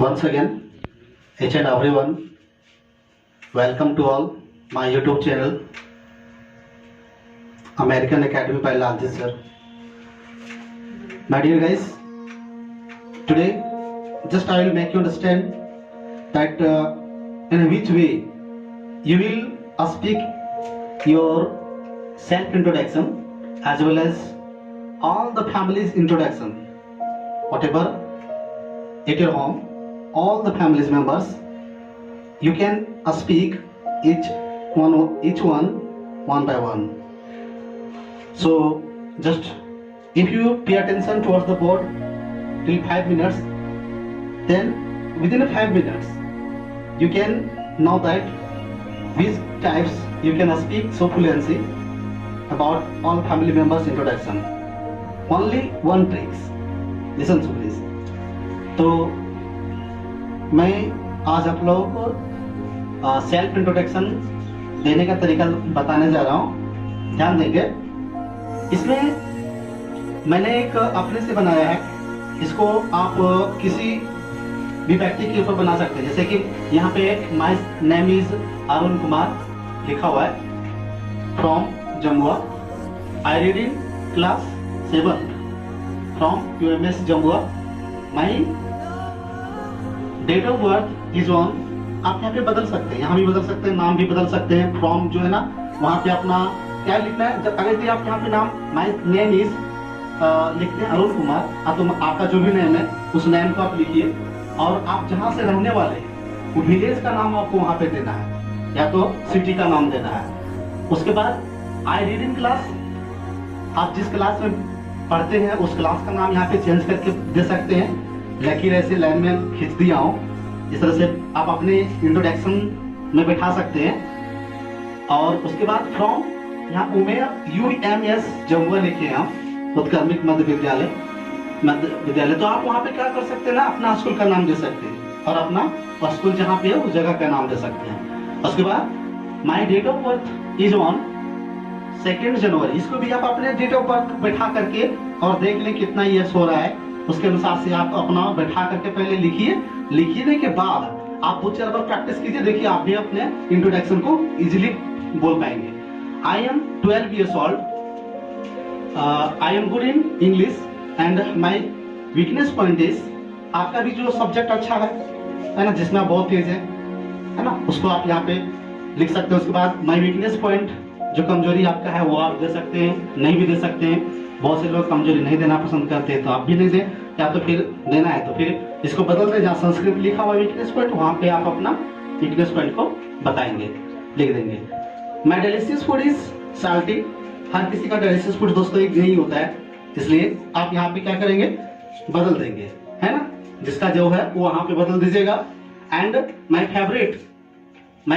Once again, each and everyone, welcome to all my YouTube channel, American Academy by Lalji sir. My dear guys, today just I will make you understand that in which way you will speak your self introduction as well as all the family's introduction, whatever at your home, all the family's members, you can speak each one by one. So just if you pay attention towards the board till 5 minutes, then within 5 minutes you can know that which types you can speak so fluently about all family members introduction. Only one tricks. Listen to please. तो मैं आज आप लोगों को self introduction देने का तरीका बताने जा रहा हूँ। ध्यान देंगे। इसमें मैंने एक अपने से बनाया है। इसको आप किसी भी व्यक्ति के ऊपर बना सकते हैं। जैसे कि यहाँ पे my name is Arun Kumar लिखा हुआ है, from Jammua, I read in class 7 फ्रॉम UMS Jammua, my date of birth is on. आप यहाँ पे बदल सकते हैं, यहाँ भी बदल सकते हैं, नाम भी बदल सकते हैं। फ्रॉम जो है ना, वहाँ पे अपना क्या लिखना है। जब अगर आप यहाँ पे नाम माय नेम इज लिखते हैं अरुण कुमार, तो आपका जो भी नेम है उस नेम को आप लिखिए, और आप जहाँ से रहने वाले हैं वो विलेज का नाम आपको वहाँ पे देना है, या तो सिटी का नाम देना है। उसके बाद आई रीड इन क्लास, आप जिस क्लास में पढ़ते हैं उस क्लास का नाम यहाँ पे चेंज करके दे सकते हैं। लकीर ऐसे लाइन में खींच दिया हूँ, इस तरह से आप अपने इंट्रोडक्शन में बैठा सकते हैं। और उसके बाद फ्रॉम यहाँ UMS जम्मुआ लिखे हैं हम, उत्क्रमिक मध्य विद्यालय। तो आप वहाँ पे क्या कर सकते हैं ना, अपना स्कूल का नाम दे सकते हैं, और अपना स्कूल जहाँ पे है उस जगह का नाम दे सकते हैं। उसके बाद my date of birth is on 2 January, इसको भी आप अपने डेट ऑफ बर्थ बैठा करके और देख लें कितना ईयर्स हो रहा है, उसके अनुसार से आप अपना बैठा करके पहले लिखिए। लिखने के बाद आप 2-4 बार प्रैक्टिस कीजिए, देखिए आप भी अपने इंट्रोडक्शन को इजीली बोल पाएंगे। I am 12 years old, I am good in English and my weakness point is, आपका भी जो सब्जेक्ट अच्छा है ना, जिसमें आप बहुत तेज है ना, उसको आप यहाँ पे लिख सकते हैं। उसके बाद माई वीकनेस पॉइंट, जो कमजोरी आपका है वो आप दे सकते हैं, नहीं भी दे सकते हैं। बहुत से लोग कमजोरी नहीं देना पसंद करते हैं, तो आप भी नहीं दें, या तो फिर देना है तो फिर इसको बदल दें। जहाँ संस्कृत लिखा हुआ वीकनेस पॉइंट, वहाँ पे आप अपना वीकनेस पॉइंट को बताएंगे, लिख देंगे। My delicious food is salty, हर किसी का डिलीशियस फूड दोस्तों एक नहीं होता है, इसलिए आप यहाँ पे क्या करेंगे, बदल देंगे, है ना, जिसका जो है वो वहाँ पे बदल दीजिएगा। And my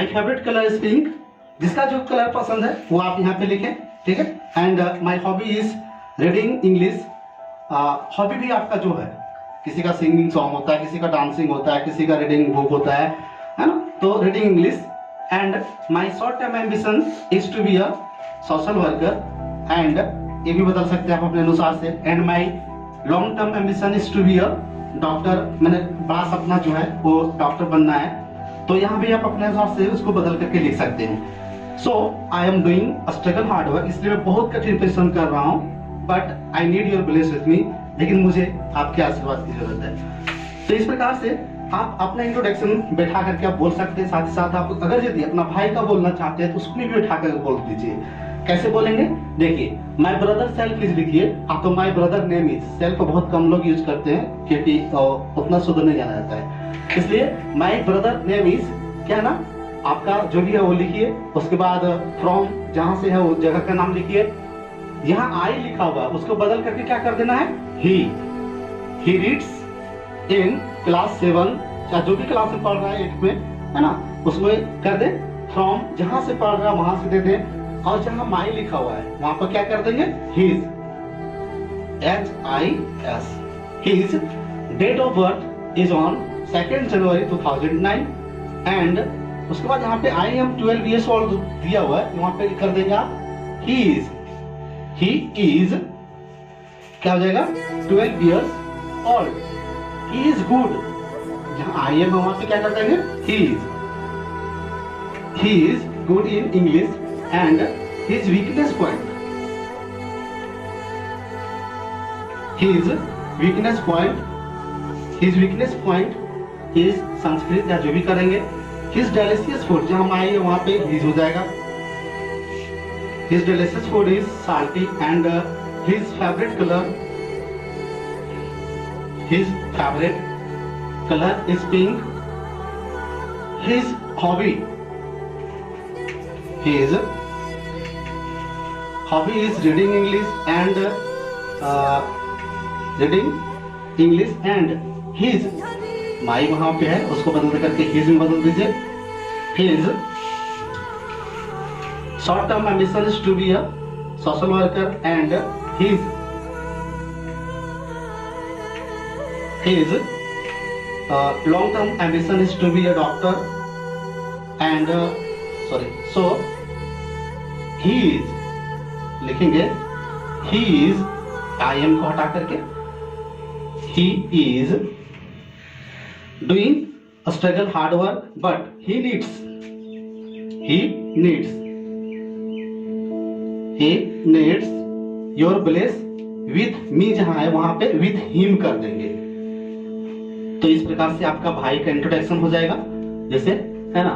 favourite colour is pink, जिसका जो कलर पसंद है वो आप यहाँ पे लिखें, ठीक है। And my hobby is reading English, hobby भी आपका जो है, किसी का सिंगिंग सॉन्ग होता है, किसी का डांसिंग होता है, किसी का रीडिंग बुक होता है ना, तो reading English. And my short term ambition is to be a social worker, एंड ये भी बदल सकते हैं आप अपने अनुसार से। And my long term ambition is to be a doctor, मैंने बड़ा सपना जो है वो डॉक्टर बनना है, तो यहाँ भी आप अपने हिसाब से उसको बदल करके लिख सकते हैं। So I am doing struggle hard work, इसलिए मैं बहुत कठिन परिश्रम कर रहा हूँ, but I need your bless with me, लेकिन मुझे आपके आशीर्वाद की जरूरत है। तो इस प्रकार से आप अपना इंट्रोडक्शन बैठा करके आप बोल सकते हैं। साथ ही साथ आप अगर यदि अपना भाई का बोलना चाहते हैं तो उसको भी बैठा कर बोल दीजिए। कैसे बोलेंगे, देखिए, माय ब्रदर सेल्फ इज लिखिए, आप तो my brother name is, self बहुत कम लोग यूज करते हैं क्योंकि उतना शुद्ध नहीं जाना जाता है, इसलिए माय ब्रदर नेम इज क्या है ना, आपका जो भी है वो लिखिए। उसके बाद फ्रॉम जहां से है वो जगह का नाम लिखिए। यहाँ आई लिखा हुआ उसको बदल करके क्या कर देना है, ही रीड्स इन क्लास 7, या जो भी क्लास में पढ़ रहा है 8 में, है ना, उसमें कर दे। फ्रॉम जहां से पढ़ रहा है वहां से दे दे, और जहां माई लिखा हुआ है वहां पर क्या कर देंगे, his, HIS, his date of birth is on 2 January 2009। And उसके बाद यहाँ पे आई एम 12 years old दिया हुआ है, वहां पे कर देंगे आप ही इज क्या हो जाएगा, 12 years old, he is good, जहाँ आई एम वहां पे क्या कर देंगे he is good in English and his weakness point, his weakness point is Sanskrit या जो भी करेंगे। हिज डेलिशियस फूड, जहां आएंगे वहां पे हिज हो जाएगा। His delicious food is salty and his favourite colour is pink. His hobby is reading English and his, my वहां पे है उसको बदल करके हिज में बदल दीजिए। His short term ambition is to be a social worker and his long term ambition is to be a doctor and so he is, लिखेंगे he is, I am को हटा करके he is doing a struggle hard work but he needs your bless with me, जहां है वहां पे with him कर देंगे। तो इस प्रकार से आपका भाई का इंट्रोडक्शन हो जाएगा। जैसे है ना,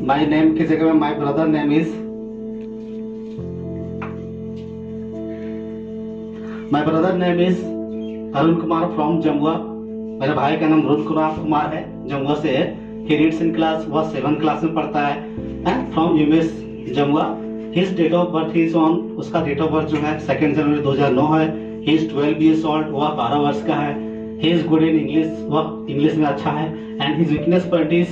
माय नेम की जगह में my brother name is Arun Kumar from Jamua. मेरे भाई का नाम अरुण कुमार है, जमुआ से है। ही रीड्स इन क्लास, वह 7th क्लास में पढ़ता है from US Jamua. His date of birth is on, उसका डेट ऑफ बर्थ जो है 2 जनवरी 2009 है। ही इज 12 years old, वह 12 वर्ष का है। He is good in English, वह इंग्लिश में अच्छा है। And his weakness point is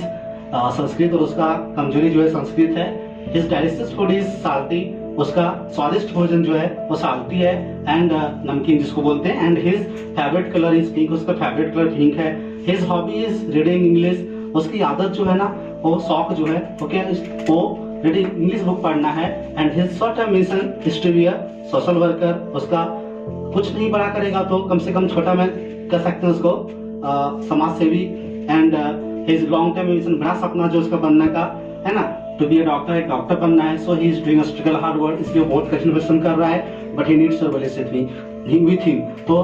Sanskrit, और उसका कमजोरी जो है संस्कृत है। His delicious food is salty, उसका स्वादिष्ट भोजन जो है वो साल्टी है एंड नमकीन जिसको बोलते हैं। And his favorite color is pink, उसका फेवरेट कलर पिंक है। His hobby is reading English, उसकी आदत जो है ना, वो शौक जो है वो क्या, वो रीडिंग इंग्लिश बुक पढ़ना है। And his short term mission is to be a social worker, उसका कुछ नहीं बड़ा करेगा तो कम से कम छोटा में कर सकते हैं उसको, समाज सेवी। And his long term mission, बड़ा सपना जो उसका बनने का है ना, टू बी अ डॉक्टर, एक डॉक्टर बनना है। So he is doing a struggle hard work, इसलिए बहुत कठिन परिश्रम कर रहा है। But he needs your blessing with him, तो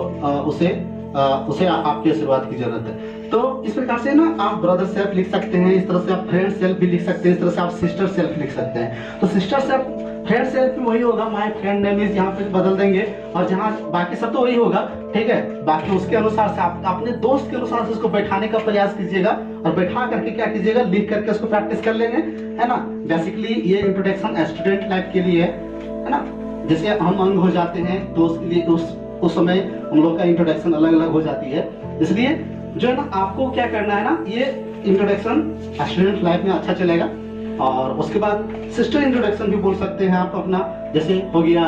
उसे आपकी आशीर्वाद की जरूरत है। तो इस प्रकार से ना आप ब्रदर सेल्फ लिख सकते हैं, इस तरह से आप फ्रेंड सेल्फ भी लिख सकते हैं, इस तरह से आप सिस्टर सेल्फ लिख सकते हैं। तो सिस्टर सेल्फ, फ्रेंड सेल्फ भी वही होगा, माय फ्रेंड नेम इज, यहाँ पे बदल देंगे और जहाँ बाकी सब तो वही होगा, ठीक है। बाकी उसके अनुसार से आप अपने दोस्त के अनुसार से उसको बैठाने का प्रयास कीजिएगा और बैठा करके क्या कीजिएगा, लिख करके उसको प्रैक्टिस कर लेंगे, है ना। बेसिकली ये इंट्रोडक्शन स्टूडेंट लाइफ के लिए है ना। जैसे हम अंग हो जाते हैं तो उसके लिए उस समय उन लोग का इंट्रोडक्शन अलग अलग हो जाती है। इसलिए जो है ना, आपको क्या करना है ना, ये इंट्रोडक्शन स्टूडेंट लाइफ में अच्छा चलेगा। और उसके बाद सिस्टर इंट्रोडक्शन भी बोल सकते हैं आप अपना, जैसे हो गया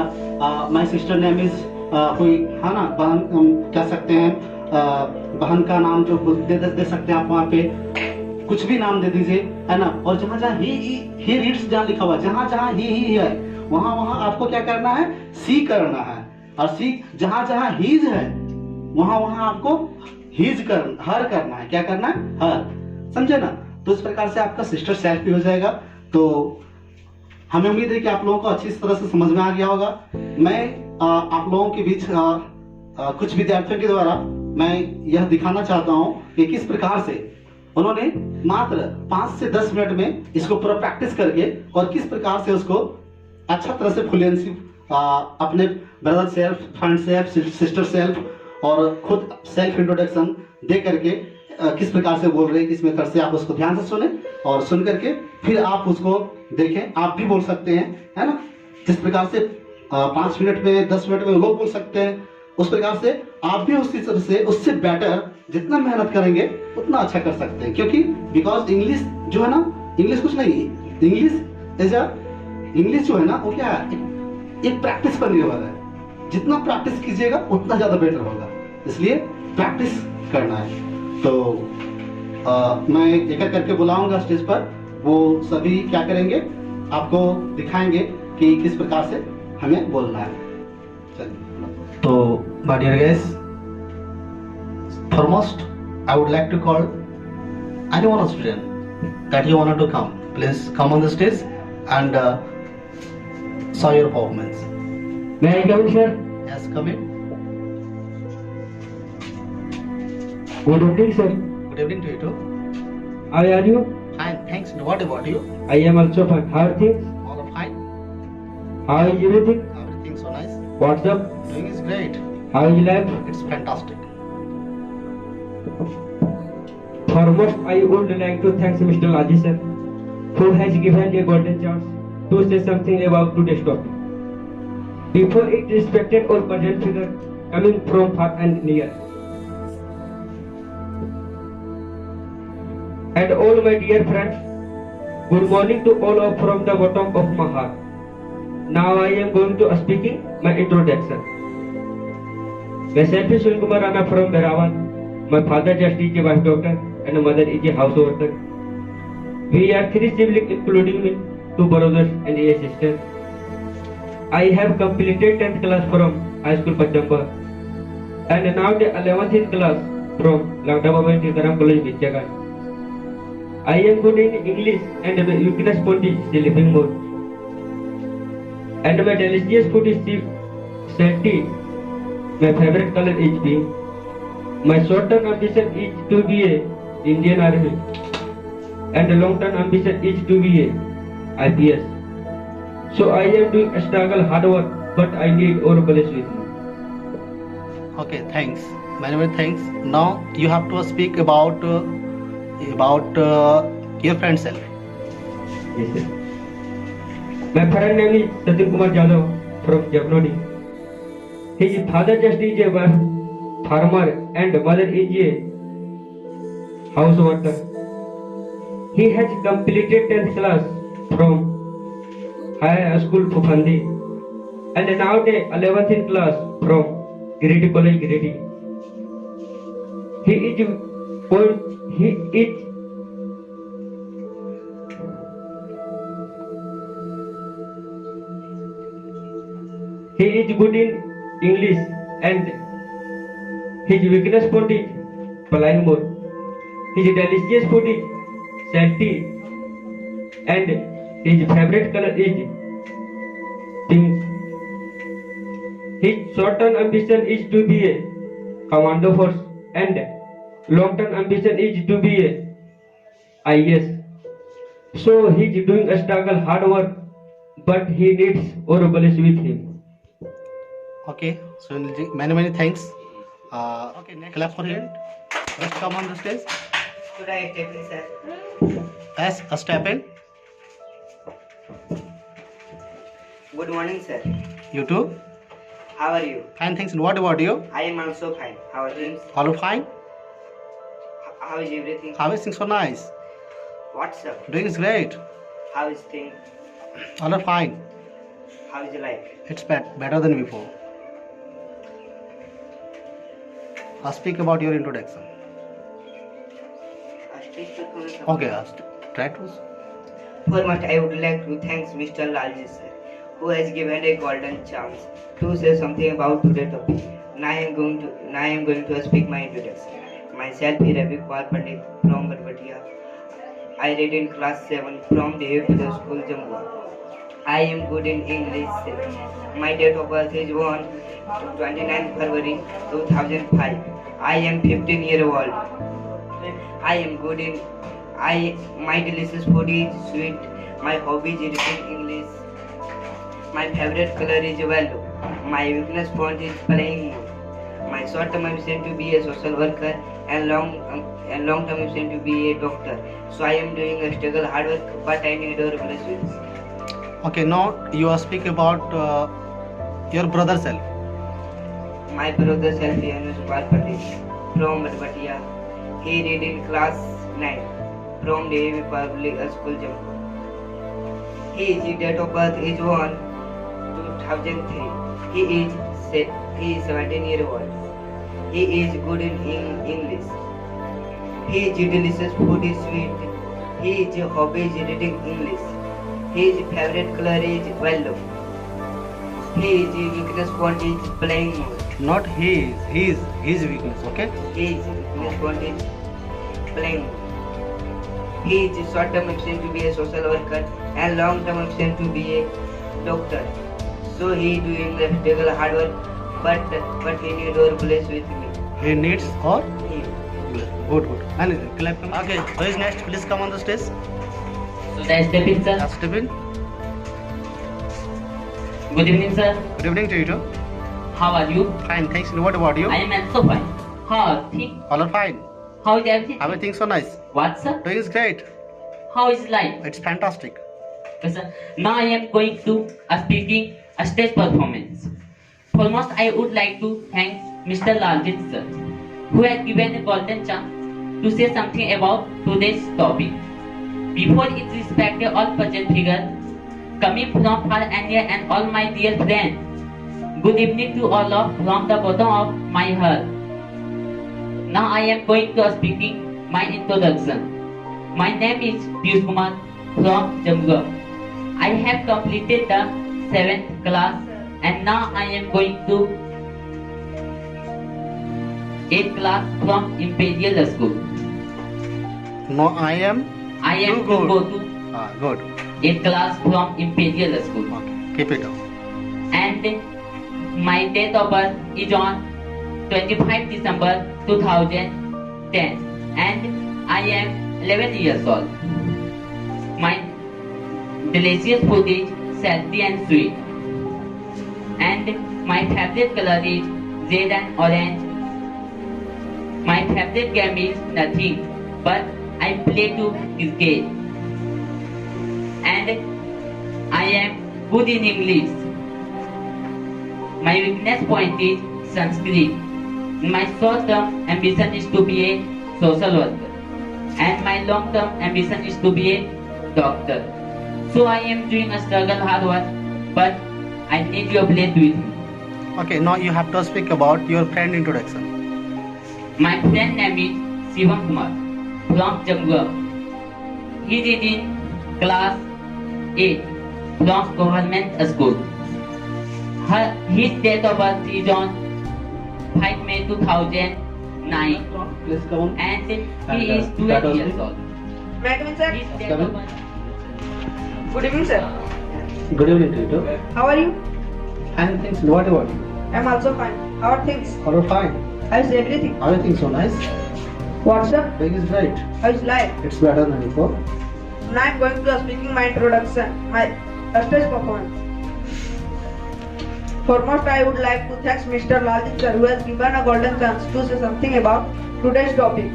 माय सिस्टर नेम इज कोई, है ना, बहन कह सकते हैं, बहन का नाम जो दे सकते हैं आप, वहाँ पे कुछ भी नाम दे दीजिए, है ना। और जहाँ जहाँ ही रीड्स जहाँ लिखा हुआ, जहाँ जहाँ ही है वहाँ आपको क्या करना है, सी करना है। और सी जहाँ जहाँ हीज है वहाँ आपको हर करना है। क्या करना है, हर, समझे ना। तो इस प्रकार से आपका सिस्टर सेल्फ भी हो जाएगा। तो हमें उम्मीद है कि आप लोगों को अच्छी तरह से समझ में आ गया होगा। मैं आप लोगों के बीच कुछ विद्यार्थियों के द्वारा मैं यह दिखाना चाहता हूं कि किस प्रकार से उन्होंने मात्र 5 से 10 मिनट में इसको पूरा प्रैक्टिस करके और किस प्रकार से उसको अच्छा तरह से फ्लुएंसी अपने brother self, friend self, sister self और खुद सेल्फ इंट्रोडक्शन दे करके किस प्रकार से बोल रहे हैं, किस मेथड से, आप उसको ध्यान से सुने और सुन करके फिर आप उसको देखें। आप भी बोल सकते हैं, है ना। जिस प्रकार से 5 मिनट में, 10 मिनट में लोग बोल सकते हैं, उस प्रकार से आप भी उसी तरह से, उससे बेटर जितना मेहनत करेंगे उतना अच्छा कर सकते हैं। क्योंकि बिकॉज इंग्लिश जो है ना, इंग्लिश कुछ नहीं, इंग्लिश जो है ना वो क्या है, एक प्रैक्टिस पर निर्भर है। जितना प्रैक्टिस कीजिएगा उतना ज्यादा बेटर होगा, इसलिए प्रैक्टिस करना है। तो मैं एक एक करके बुलाऊंगा स्टेज पर, वो सभी क्या करेंगे, आपको दिखाएंगे कि किस प्रकार से हमें बोलना है। तो my dear guys, foremost I would like to call any one of student that you wanted to come, please come on the stage and show your performance. May I come in, sir? Yes, come in. Good evening, sir. Good evening to you too. How are you? Fine, thanks. What about you? I am also fine. How are things? All are fine. How is everything? Everything so nice. What's up? Doing is great. How is life? It's fantastic. Foremost, I would like to thank Mr. Laji, sir, who has given a golden chance to say something about today's topic. Before it, respected or present figure coming from far and near, and all my dear friends, good morning to all of from the bottom of my heart. Now I am going to speaking my introduction. Myself is Sunil Kumar Rana from Berawan. My father just is a wife doctor and mother is a house worker. We are three siblings including me, two brothers and a sister. I have completed 10th class from High School Pachamba and now the 11th class from Langdababa Tikaram College Vijayagat. I am good in English and my weakness point is sleeping mode. And my delicious food is salty. My favorite color is pink. My short-term ambition is to be a Indian Army. And long-term ambition is to be a IPS. So I am doing a struggle hard work, but I need all college with me. Okay, thanks. Many thanks. Now you have to speak about your friend self. Yes, sir. My friend name is Satin Kumar Jadhav from Javnodi. His father just is a farmer and mother is a house worker. He has completed 10th class from High School Phufandi and now the 11th class from Giridi College Giridi. He is good in English and his weakness point is flying mode. His delicious food is salty and his favorite color is pink. His short-term ambition is to be a commando force and long-term ambition is to be a IS. So he is doing a struggle hard work, but he needs our police with him. Okay, so many thanks. Okay, next clap for him. Let's come on the stage. Should I step in, sir? As a step in. Good morning, sir. You too. How are you? Fine, thanks. And what about you? I am also fine. How are things? All are fine. How is everything? How is things so nice? What's up? Doing is great. How is things? All are fine. How is life? It's better than before. I'll speak about your introduction. Okay, try to. First, I would like to thank Mr. Lalji sir, who has given a golden chance to say something about today's topic. Now I am going to speak my introduction. Myself is Ravi Kumar Pandit from Barbatia. I read in class 7 from the Havefield School, Jammu. I am good in English. My date of birth is 29 February 2005. I am 15 years old. I am good in my delicious food is sweet. My hobby is reading English. My favorite color is yellow. My weakness point is playing more. My short term ambition to be a social worker and long term ambition to be a doctor. So I am doing a struggle hard work, but I need your blessings. Okay, now you are speaking about your brother self. My brother self is Anush Kumar Pandit from Barbatia. He read in class 9 from the AV Public School, Jammu. His date of birth is 2003. He is 17 years old. He is good in English. His delicious food is sweet. His hobby is reading English. His favorite color is yellow. His weakness point is playing more. Not his weakness, okay? His weakness point is playing more. He is short-term ambition to be a social worker and long-term ambition to be a doctor. So he is doing the struggle hard work, but he need your bless with me. He needs or He. good. And clap. Okay, who is next? Please come on the stage. So that's the picture. Stephen. Good evening, sir. Good evening to you too. How are you? Fine, thanks. And what about you? I am also fine. How are things? All are fine. How is everything? Everything so nice. What, sir? Doing is great. How is life? It's fantastic. Yes, sir. Now I am going to speaking a stage performance. Foremost, I would like to thank Mr. Laljit, sir, who has given a golden chance to say something about today's topic. Before it respected all present figures, coming from far and near and all my dear friends, good evening to all of from the bottom of my heart. Now I am going to speaking my introduction. My name is Piyush Kumar from Jammu. I have completed the 7th class and now I am going to 8th class from Imperial School. No, I am I am Too to good. go to good. 8th class from Imperial School. Okay, keep it up. And my date of birth is on 25 December 2010 and I am 11 years old. My delicious food is salty and sweet and my favorite color is red and orange. My favorite game is nothing but I play to cricket and I am good in English. My weakness point is Sanskrit. My short-term ambition is to be a social worker and my long-term ambition is to be a doctor. So I am doing a struggle hard work, but I need your bless with me. Okay, now you have to speak about your friend introduction. My friend name is Shivam Kumar from Jammu. He is in class 8 from government school. His date of birth is on 5 May 2009 Please come on. and he is 12 years old. May I come in, sir? His date of birth. Good evening, sir. Good evening to you too. How are you? And things, what about you? I'm also fine. How are things? All are fine. How's everything? Everything so nice. What's up? Doing is great. How's life? It's better than before. Now I'm going to speaking my introduction, my stage performance. Foremost, I would like to thank Mr. Laljit sir who has given a golden chance to say something about today's topic.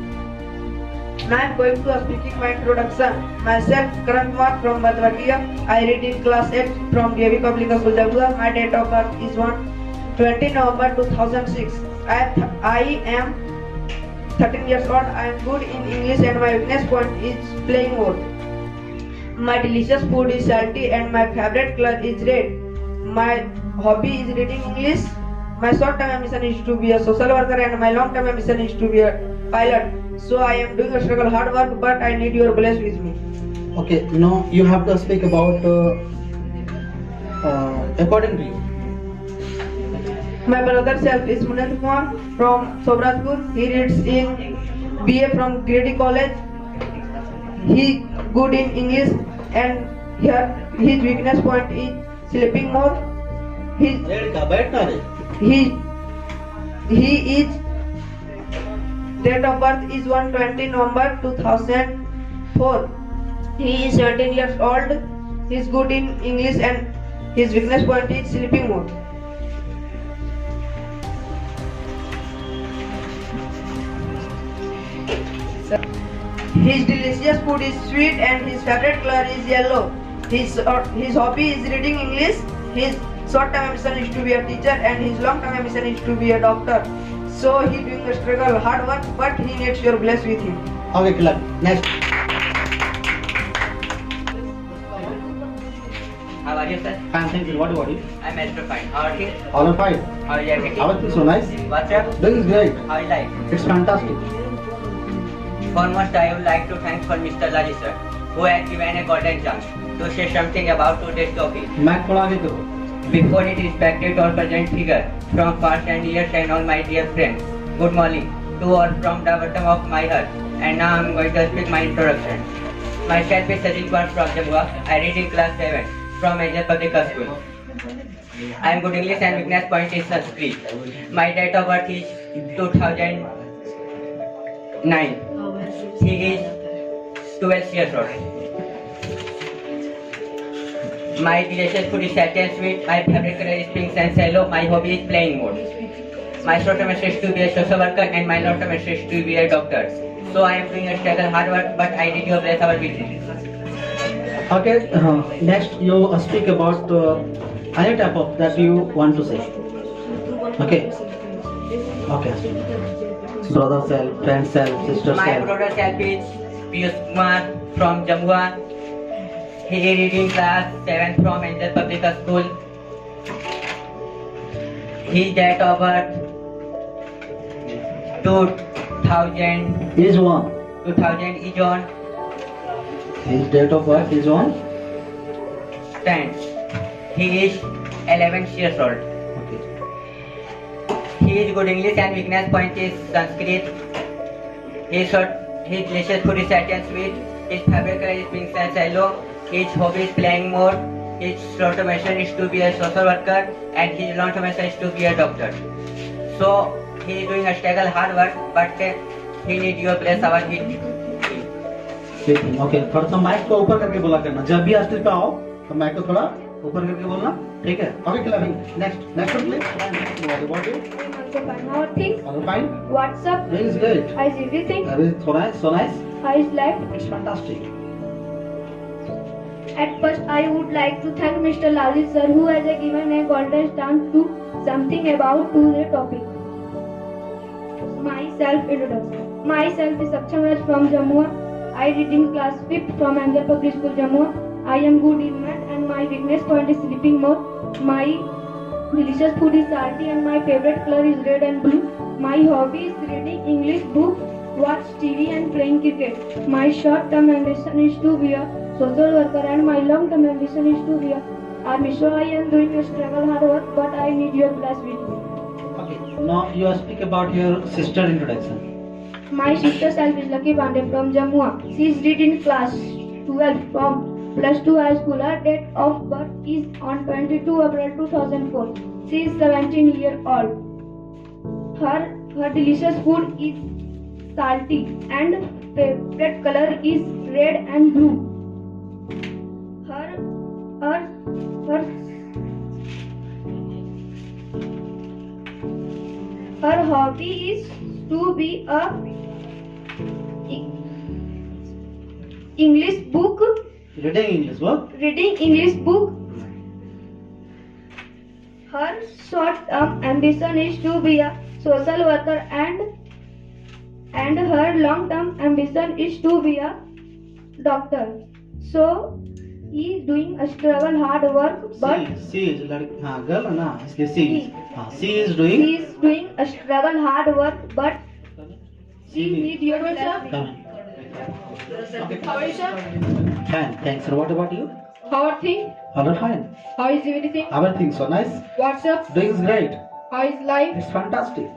Now I'm going to speaking my introduction. Myself, Karan Kumar from Badwatia. I read in class 8 from DAV Public School, Jammu. My date of birth is 20 November 2006. I am 13 years old. I am good in English and my weakness point is playing more. My delicious food is salty and my favorite color is red. My hobby is reading English. My short-term ambition is to be a social worker and my long-term ambition is to be a pilot. So I am doing a struggle hard work, but I need your bless with me. Okay, now you have to speak about according to you. My brother self is Munat Kumar from Sobrajpur. He reads in BA from Grady College. He good in English and here his weakness point is sleeping more. He is date of birth is 120 November 2004. He is 17 years old. He is good in English and his weakness point is sleeping more. His delicious food is sweet and his favorite color is yellow. His hobby is reading English. His short-term ambition is to be a teacher and his long-term ambition is to be a doctor. So he doing a struggle hard work, but he needs your bless with him. Okay, clap. Next. How are you, sir? Fine, thank you. What about you? I'm also fine. How are you? All are fine. How are you everything? Everything so nice. What's up? Doing is great. How is life? It's fantastic. Foremost, I would like to thank for Mr. Laljit sir, who has given a golden chance to say something about today's topic. Mic थोड़ा आगे करो. Before it respected all present figure from past and years and all my dear friends. Good morning to all from the bottom of my heart. And now I am going to speak my introduction. Myself is Sajid Kumar from Jammu. I read in class 7 from Angel Public School. I am good English and weakness point is Sanskrit. My date of birth is 2009. He is 12 years old. My delicious food is short and sweet. My favorite color is pink and yellow. My hobby is playing more. My short term is to be a social worker and my long term is to be a doctor. So I am doing a struggle hard work, but I need your bless our visit. Okay, next you speak about any type of that you want to say. Okay. Okay. Brother self, friend self, sister My self. brother self is Piyush Kumar from Jammu. He is reading class 7 from Angel Public School. His date of birth 2000 Is one. 2000 is on His date of birth is on. 10. He is 11 years old. Okay. He is good English and weakness point is Sanskrit. His delicious food is short and sweet. His favorite color is pink and yellow. His hobby is playing more. His short term mission is to be a social worker and his long term mission is to be a doctor. So he is doing a struggle hard work, but he need your bless our hit. Okay थोड़ा सा mic को ऊपर करके बोला करना जब भी stage पे आओ तो माइक को थोड़ा ऊपर करके बोलना ठीक है okay clubbing next please what you How are things? Are fine What's up? Is great How is everything? अरे थोड़ा so nice How is life? It's fantastic At first, I would like to thank Mr. Lalit sir who has given a golden stamp to something about to the topic. Myself introduction. Myself is Saksham Raj from Jammu. I read in class 5th from Angel Public School Jammu. I am good in math and my weakness point is sleeping more. My delicious food is salty and my favorite color is red and blue. My hobby is reading English book, watch TV and playing cricket. My short term ambition is to be a social worker and my long term ambition is to be a army. So I am doing a struggle hard work, but I need your bless with me. Okay, now you speak about your sister introduction. My sister self is Lucky Pandey from Jammu. She is read in class 12 from plus 2 high school. Her date of birth is on 22 April 2004. She is 17 years old. Her delicious food is salty and favorite color is red and blue. Her hobby is to be a English book, reading English book. Her short term ambition is to be a social worker and her long term ambition is to be a doctor. So he is doing a struggle hard work, but she is girl ना इसलिए she is doing a struggle hard work, but she need your bless. Okay. How are you, sir? Fine, thanks. So what about you? How are things? All fine. How is everything? Everything so nice. What's up? Doing great. How is life? It's fantastic.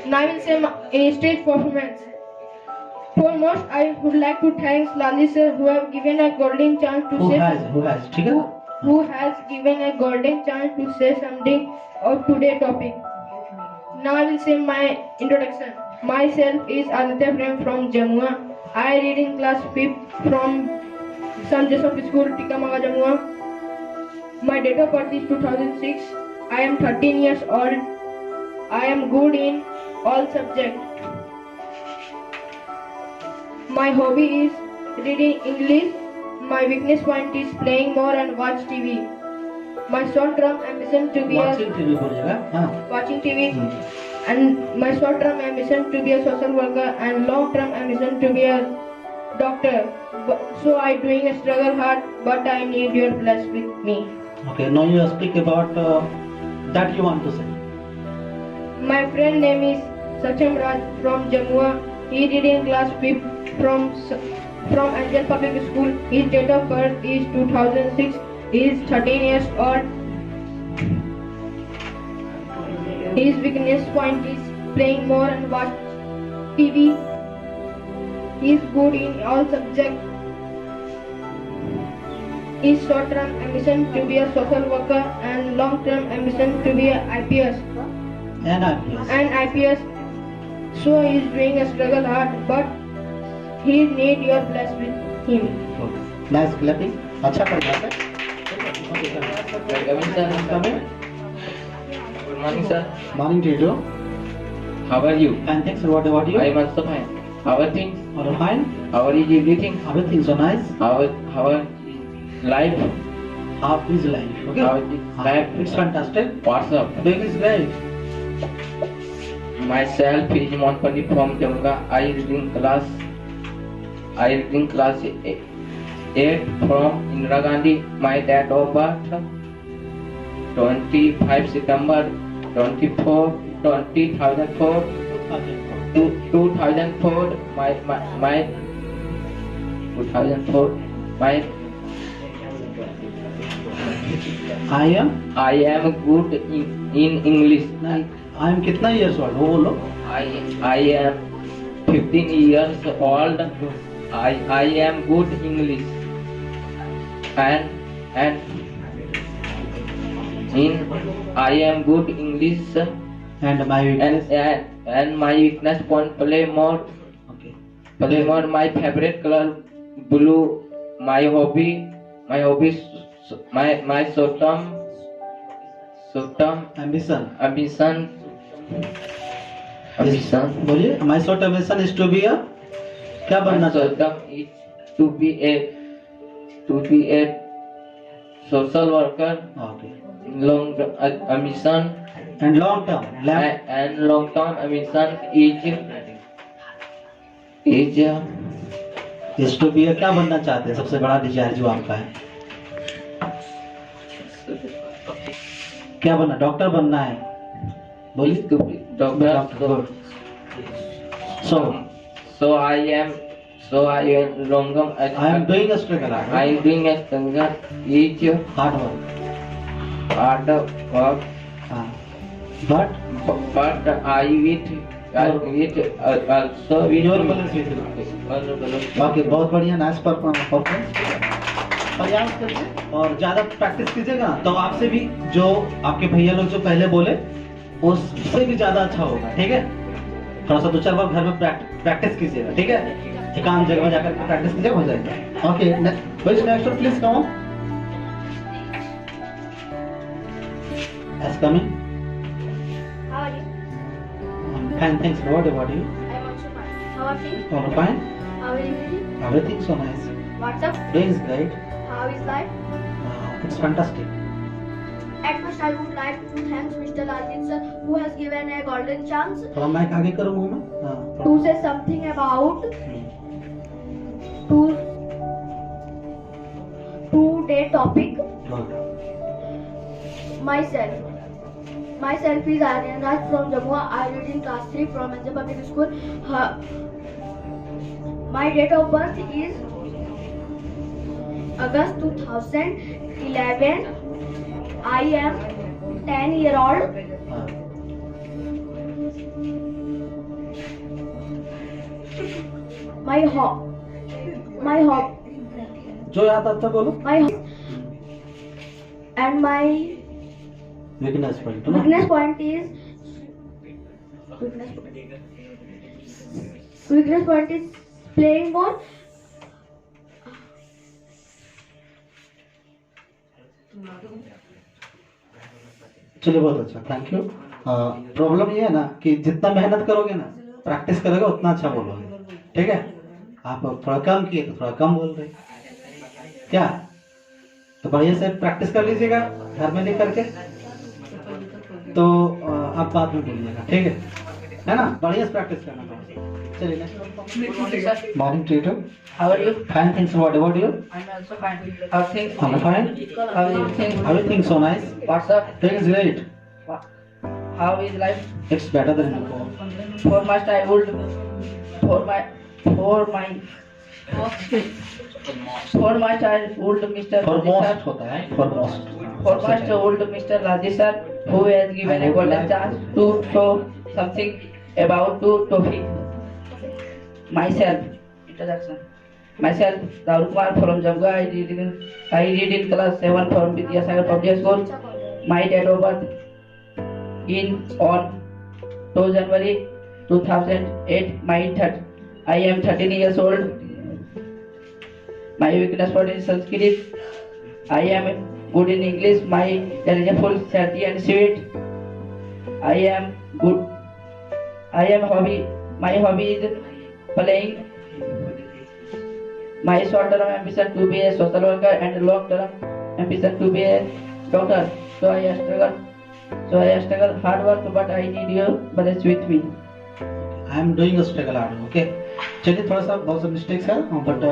Now I will say in stage performance. Foremost, I would like to thank Lali sir who have given a golden chance to Who say has? ठीक है? who has given a golden chance to say something of today's topic. Now I will say my introduction. Myself is Aditya Prem from Jammu. I read in class 5th from St. Joseph School, Tikamaga, Jammu. My date of birth is 2006. I am 13 years old. I am good in all subjects. My hobby is reading English. My weakness point is playing more and watch TV. My short-term ambition to be Watching TV बोलिएगा हाँ watching TV and my short-term ambition to be a social worker and long-term ambition to be a doctor. So I doing a struggle hard, but I need your bless with me. Okay, now you speak about that you want to say. My friend name is Saksham Raj from Jammu. He did in class 5th from Angel Public School. His date of birth is 2006. He is 13 years old. His weakness point is playing more and watch TV. He is good in all subjects. His short-term ambition to be a social worker and long-term ambition to be a IPS. And IPS. And IPS. So he is doing a struggle hard, but he need your bless with him. Nice clapping. अच्छा कर रहा है. Good morning, sir. Morning to you. How are you? And thanks. What about you? I am also fine. How are things? All fine. How are you everything? Everything so nice. How are life? Half is life. Okay. How is life? It's fantastic. What's up? Doing is great. Myself is Montpellier from Jamga. I reading class 8 from Indira Gandhi. My date of birth 25 September 2004. 2004. My 2004. My I I am good in English. am. I am कितना years old? वो बोलो. I am 15 years old. I am good English and I am good English And my weakness. and my weakness point play more Okay. my favorite color blue. My hobby my short term Ambition. ambition बोलिए. My short ambition is to be a. क्या बनना my short चाहते? term is to be a social worker. Okay. Long ambition And long term. and long term ambition is to be a. क्या बनना चाहते हैं? सबसे बड़ा डिजायर जो आपका है. क्या बनना? डॉक्टर बनना है. बोलिए. to be doctor. Good. So I am longam. I am doing a struggle. I am doing a struggle each Hard work. hard work, But but I with also with your balance with you. बाकी बहुत बढ़िया. Nice performance. प्रयास करिए और ज्यादा practice कीजिएगा तो आपसे भी जो आपके भैया लोग जो पहले बोले उससे भी ज्यादा अच्छा होगा. ठीक है. थोड़ा सा 2-4 बार घर में प्रैक्टिस कीजिएगा. ठीक है. एकांत जगह में जाकर प्रैक्टिस कीजिएगा, हो जाएगा. Okay. Next please come. As coming. How are you? Fine, thanks. What about you? I am also fine. How are you? All fine. How are you feeling? Everything so nice. What's up? Doing is great. How is life? It's fantastic. At first, I would like to thank Mr. Lalit sir who has given a golden chance थोड़ा mic आगे करूँगा मैं. हाँ. to say something about today topic. Good. Myself is Aryan Raj from Jammu. I read in class 3 from Anjal Public School. My date of birth is August 2011. I am 10-year-old. हाँ. My जो याद आता है बोलो. and my Weakness point. weakness point is playing more. चलिए बहुत अच्छा. Thank you. Problem ये है ना कि जितना मेहनत करोगे ना प्रैक्टिस करोगे उतना अच्छा बोलोगे. ठीक है. आप थोड़ा कम किए तो थोड़ा कम बोल रहे. क्या? तो बढ़िया से प्रैक्टिस कर लीजिएगा घर में लिख करके. तो आप बाद में बोलिएगा. ठीक है ना. बढ़िया से प्रैक्टिस करना पड़ेगा. चलिए next. Morning to you. How are you? Fine, thanks. What about you? I'm also fine. How things? I'm fine. How is things? Everything so nice. What's up? Things great. How is life? It's better than before. For my childhood, for my childhood, Mr. For Rajesh most sir, होता है. For most. for my childhood, Mr. Rajesh sir, who has given a golden chance to show something about the topic. Myself, Introduction. Myself, Rahul Kumar from Jamga. I read in class 7 from Vidyasagar Public School. My date of birth on 2 January 2008. I am 13 years old. My weakness for is Sanskrit. I am good in English. My eligible, healthy and sweet. I am good. My hobby is playing. My short-term ambition to be a social worker and long-term ambition to be a doctor. So I struggle hard work, but I need your balance with me. I am doing struggle hard. Okay, चलिए थोड़ा सा बहुत सा mistakes है, but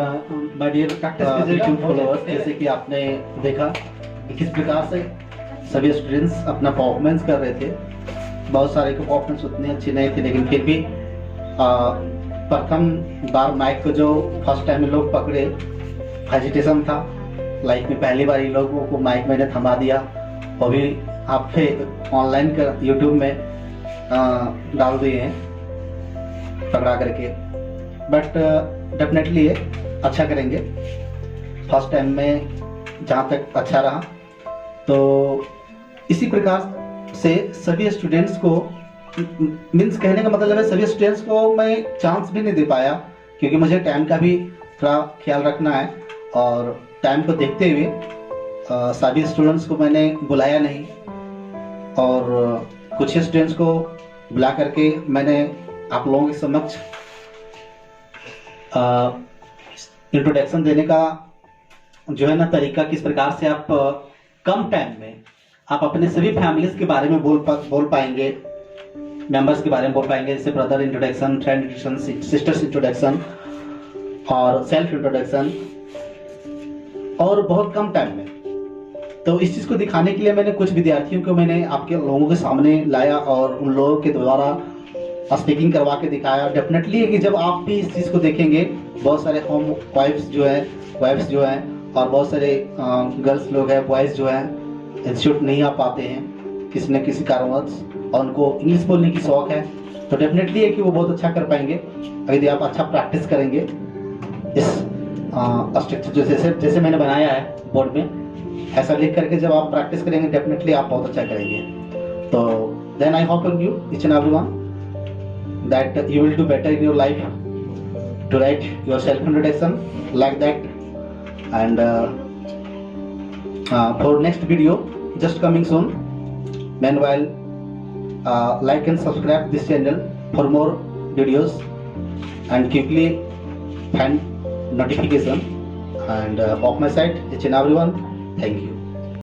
my dear YouTube followers, जैसे कि आपने देखा कि किस प्रकार से सभी स्टूडेंट्स अपना परफॉर्मेंस कर रहे थे. बहुत सारे के परफॉर्मेंस उतनी अच्छी नहीं थी, लेकिन फिर भी प्रथम बार माइक को जो फर्स्ट टाइम में लोग पकड़े, हेजिटेशन था. लाइफ में पहली बार ही लोगों को माइक मैंने थमा दिया, वो भी आप पे ऑनलाइन कर यूट्यूब में डाल दिए हैं पकड़ा करके. बट डेफिनेटली ये अच्छा करेंगे. फर्स्ट टाइम में जहाँ तक अच्छा रहा, तो इसी प्रकार से सभी स्टूडेंट्स को, मीन्स कहने का मतलब है सभी स्टूडेंट्स को मैं चांस भी नहीं दे पाया, क्योंकि मुझे टाइम का भी थोड़ा ख्याल रखना है. और टाइम को देखते हुए सभी स्टूडेंट्स को मैंने बुलाया नहीं, और कुछ ही स्टूडेंट्स को बुला करके मैंने आप लोगों के समक्ष इंट्रोडक्शन देने का जो है ना तरीका, किस प्रकार से आप कम टाइम में आप अपने सभी फैमिलीज के बारे में बोल पाएंगे, मेंबर्स के बारे में बोल पाएंगे, जैसे brother introduction, friend introduction, sisters introduction और सेल्फ इंट्रोडक्शन, और बहुत कम टाइम में. तो इस चीज को दिखाने के लिए मैंने कुछ विद्यार्थियों को मैंने आपके लोगों के सामने लाया और उन लोगों के द्वारा स्पीकिंग करवा के दिखाया. डेफिनेटली है कि जब आप भी इस चीज़ को देखेंगे, बहुत सारे होम वाइफ्स जो हैं और बहुत सारे गर्ल्स लोग हैं, बॉयज़ जो हैं इंस्टीट्यूट नहीं आ पाते हैं किसी न किसी कारणवश, और उनको इंग्लिश बोलने की शौक है, तो डेफिनेटली है कि वो बहुत अच्छा कर पाएंगे यदि आप अच्छा प्रैक्टिस करेंगे. इस स्ट्रक्चर जैसे मैंने बनाया है बोर्ड में, ऐसा लिख करके जब आप प्रैक्टिस करेंगे, डेफिनेटली आप बहुत अच्छा करेंगे. तो then I hope you each and everyone that you will do better in your life to write your self introduction like that. And for next video just coming soon. Meanwhile, like and subscribe this channel for more videos and quickly find notification. And of my side, each and everyone, thank you.